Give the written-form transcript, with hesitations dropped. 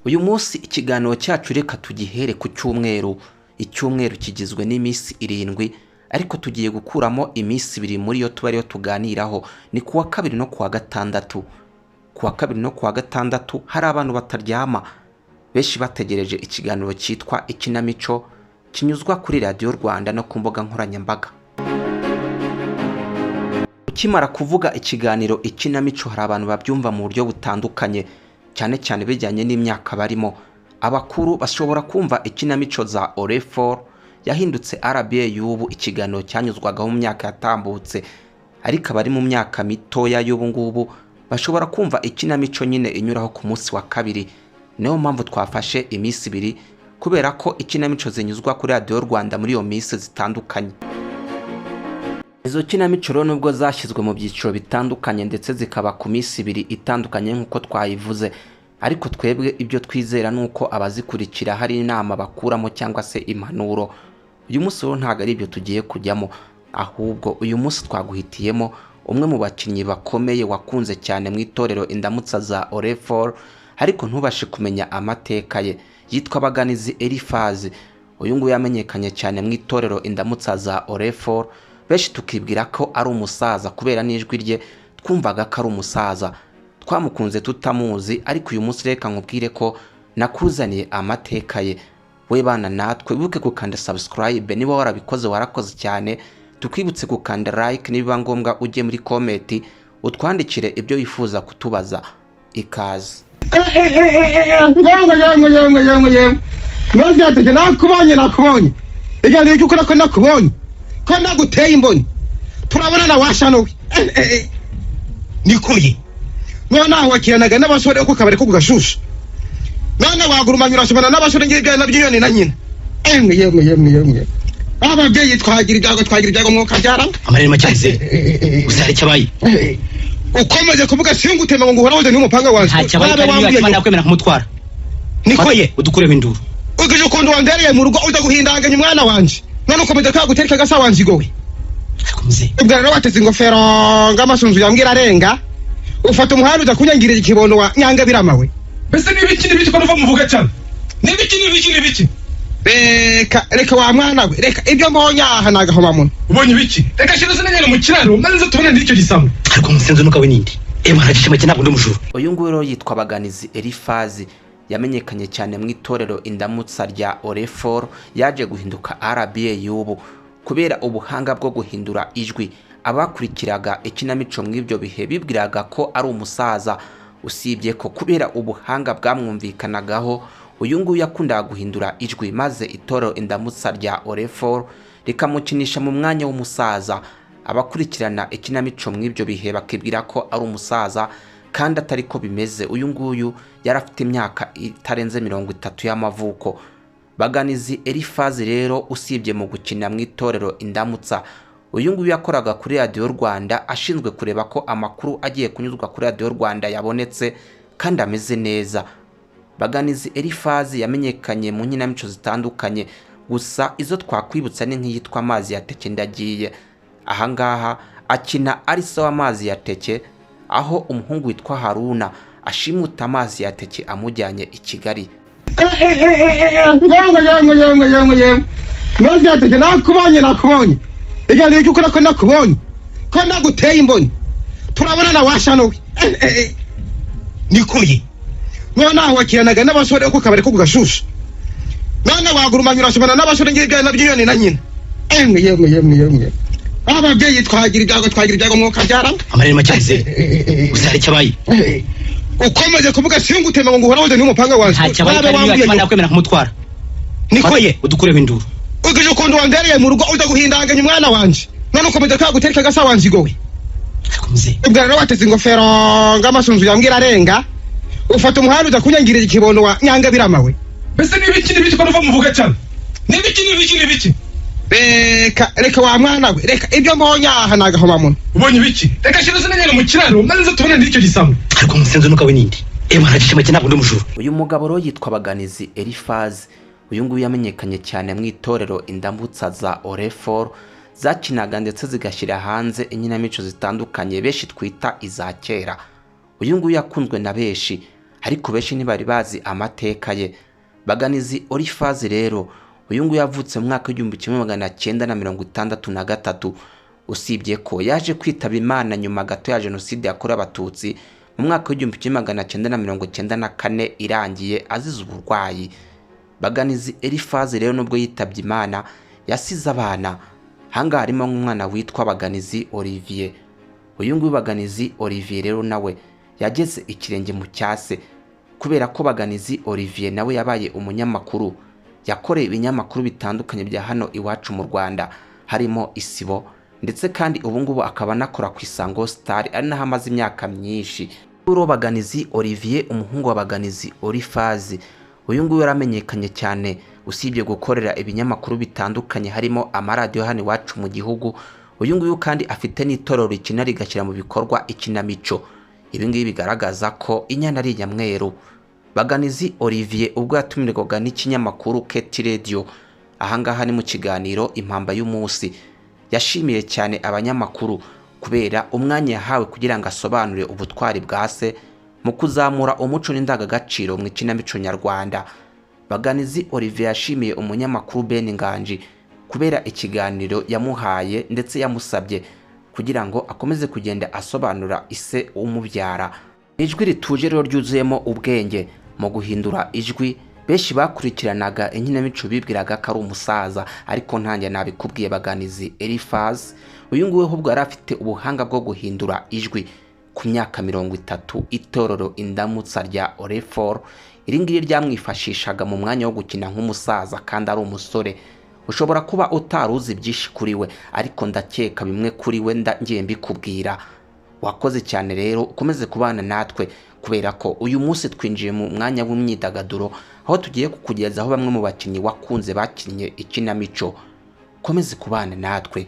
Uyu munsi ikiganiro cyacu reka tugihere ku cyumweru. Icyumweru kigizwe n'iminsi 7 ariko tugiye gukuramo iminsi 2 muri yo tuba ariyo tuganiraho. Ni kuwa kabiri no kuwa gatandatu. Kuwa kabiri no kuwa gatandatu hari abantu bataryama benshi bategereje ikiganiro cyitwa Ikinamico kinyuzwa kuri Radio Rwanda no ku mbuga nkoranyambaga. Ukimara kuvuga ikiganiro Ikinamico hari abantu babyumva mu buryo butandukanye, cyane cyane bijyanye n'imyaka barimo. Abakuru bashobora kumva Ikinamico za Oreforo yahindutse RBA y'ubu ikiganiro cyanyuzwagaho mu myaka yatambutse, ariko abari mu myaka mitoya y'ubu ngubu bashobora kumva Ikinamico nyine inyuraho ku munsi wa kabiri. Niyo mpamvu twafashe iminsi 2 kubera ko Ikinamico zinyuzwa kuri Radio Rwanda muri iyo minsi zitandukanye. Izo Kinamico rero nubwo zashyizwe mu byiciro bitandukanye ndetse zikaba ku minsi 2 itandukanye nk'uko twayivuze, ariko twebwe ibyo twizera nuko abazikurikira hari inama bakuramo cyangwa se impanuro. Uyu munsi rero ntago ari ibyo tugiye kujyamo, ahubwo uyu munsi twaguhitiyemo umwe mu bakinnyi bakomeye wakunze cyane mu itorero Indamutsa za Oreforo ariko ntubashe kumenya amateka ye. Yitwa Baganizi Elifazi. Uyu nguyu yamenyekanye cyane mu itorero Indamutsa za Oreforo, benshi tukibwira ko ari umusaza kubera n'ijwi rye twumvaga ko ari umusaza. Twamukunze tutamuzi, ariko uyu munsi reka nkubwire ko nakuzaniye amateka ye. We bana natwe wibuke gukanda subscribe niba warabikoze warakoze cyane, tukwibutse gukanda like niba ngombwa ujye muri comment utwandikire ibyo wifuza kutubaza. Ikaze. nakubonye igana icyo ukora ko nakubonye ko naguteye imboni turabona na washanowe nikuye none aho wakiranaga n'abasore uko kabari ko kugashusha none wagurumanyura ashobora n'abasore ngibyo nabyiyone na nyina yemwe ababyeyi twagira ibyago mwuka byara amarere macyase usare cyabaye ukomeje kuvuga singutema ngo nguhora woje n'umupanga wanjye ntacyabaye kandi nakwemera kumutwara nikoye udukureho induru ugije ukuntu wandereye mu rugo uza guhindanganya umwana wanje none ukomeje kagutereka gasa wanzigowe ubwo rero wateze ingofero ng'amasunzu yambwira arenga ufata umuhanda uza kunyangirira ikibono wa nyanga biramawe bese n'ibiki ko nuva muvuga cyane n'ibiki reka wa mwana we reka ibyo mbonye aha nagahoma muno ubonye ibiki reka shira nyine mu kiraro maze tubone n'icyo gisamwe ariko umusenzo nukawe nindi haragishema cyane ntabwo ndumujuru. Uyu nguyu rero yitwa Baganizi Elifazi, yamenyekanye cyane mu itorero Indamutsa rya Oreforo, yaje guhinduka RBA y'ubu kubera ubuhanga bwo guhindura ijwi. Abakurikiraga Ikinamico mw'ibyo bihe bibwiraga ko ari umusaza, usibye ko kubera ubuhanga bwamwumvikanagaho uyu nguyu yakundaga guhindura ijwi, maze itorero Indamutsa rya Oreforo rikamukinisha mu mwanya w'umusaza. Abakurikirana Ikinamico mw'ibyo bihe bakibwira ko ari umusaza kandi atari ko bimeze. Uyu nguyu yarafite imyaka itarenze 30 y'amavuko. Baganizi Elifazi rero usibye mu gukina mu itorero Indamutsa, uyu nguyu yakoraga kuri Radio Rwanda ashinzwe kureba ko amakuru agiye kunyuzwa kuri Radio Rwanda yabonetse kandi ameze neza. Baganizi Elifazi yamenyekanye mu nkinamico zitandukanye, gusa izo twakwibutsa ni nk'iyitwa Amazi ya Teke Ndagiye. Ahangaha akina ari se w'Amazi ya Teke, aho umuhungu witwa Haruna ashimuta Amazi ya Teke amujyanye i Kigali. Amazi ya Teke nakubonye igana icyo ukora ko nakubonye ko naguteye imboni turabona na washanowe nikuye none aho wakiranaga n'abasore uko kabari ko kugashusha none wagurumanyura ashobora n'abasore ngibyo nabyiyone na nyina yemwe ababyeyi twagira ibyago mwuka byara amarere macyase usare cyabaye ukomeje kuvuga singutema ngo nguhora woje n'umupanga wanjye ntacyabaye kandi nakwemera kumutwara nikoye udukureho induru ugije ukuntu wandereye mu rugo uza guhindanganya umwana wanje none ukomeje kagutereka gasa wanzigowe ubwo rero wateze ingofero ng'amasunzu yambwira arenga ufata umuhanda uza kunyangirira ikibono wa nyanga biramawe bese n'ibiki ko nuva muvuga cyane n'ibiki reka wa mwana we reka ibyo mbonye aha nagahoma muno ubonye ibiki reka shira nyine mu kiraro maze tubone n'icyo gisamwe ariko umusenzo nukawe nindi haragishema cyane ntabwo ndumujuru. Uyu mugabo rero yitwa Baganizi Elifazi. Uyu nguyu yamenyekanye cyane mu itorero Indamutsa za Oreforo, zakinaga ndetse zigashyira hanze inkinamico zitandukanye benshi twita iza kera. Uyu nguyu yakunzwe na benshi, ariko benshi ntibari bazi amateka ye. Baganizi Orifaze rero uyu nguyu yavutse mu mwaka w'1963, usibye ko yaje kwitaba Imana nyuma gato ya jenoside yakorewe Abatutsi mu mwaka w'1994 irangiye azize uburwayi. Baganizi Orifaze rero nubwo yitabye Imana yasize abana, hanga harimo umwana witwa Baganizi Olivier. Uyu nguyu Baganizi Olivier rero nawe yageze ikirenge mu cyase, kubera ko Baganizi Olivier nawe yabaye umunyamakuru, yakoreye ibinyamakuru bitandukanye bya hano iwacu mu Rwanda harimo Isibo, ndetse kandi ubu ngubu akaba anakora ku Isango Star ari naho amaze imyaka myinshi. Baganizi Olivier umuhungu wa Baganizi Orifaze uyu nguyu yaramenyekanye cyane, usibye gukorera ibinyamakuru bitandukanye harimo amaradiyo hano iwacu mu gihugu. Uyu nguyu kandi afite n'itorero rikina rigashyira mu bikorwa ikinamico. Ibi ngibi bigaragaza ko inyana ari inyamweru. Baganizi Olivier ubwo yatumirwaga n'ikinyamakuru Keti Radio, ahangaha ni mu kiganiro Impamba y'Umunsi, yashimiye cyane abanyamakuru kubera umwanya yahawe kugira ngo asobanure ubutwari bwa se mu kuzamura umuco n'indangagaciro mu ikinamico nyarwanda. Baganizi Olivier yashimiye umunyamakuru Ben Nganji kubera ikiganiro yamuhaye, ndetse yamusabye kugira ngo akomeze kugenda asobanura ise umubyara. Ijwi rituje rero ryuzuyemo ubwenge mu guhindura ijwi. Benshi bakurikiranaga inkinamico bibwiraga ko ari umusaza, ariko ntanjye nabikubwiye Baganizi Orifaze uyu nguyu ahubwo yari afite ubuhanga bwo guhindura ijwi. Ku myaka 30 itorero Indamutsa rya Orefor iri ngiri ryamwifashishaga mu mwanya wo gukina nk'umusaza kandi ari umusore. Ushobora kuba utaruzi byinshi kuri we, ariko ndakeka bimwe kuri we ngiye mbikubwira. Wakoze cyane rero, ukomeze kubana natwe kubera ko uyu munsi twinjiye mu mwanya w'imyidagaduro, aho tugiye kukugezaho bamwe mu bakinnyi wakunze bakinnye ikinamico. Komeze kubana natwe.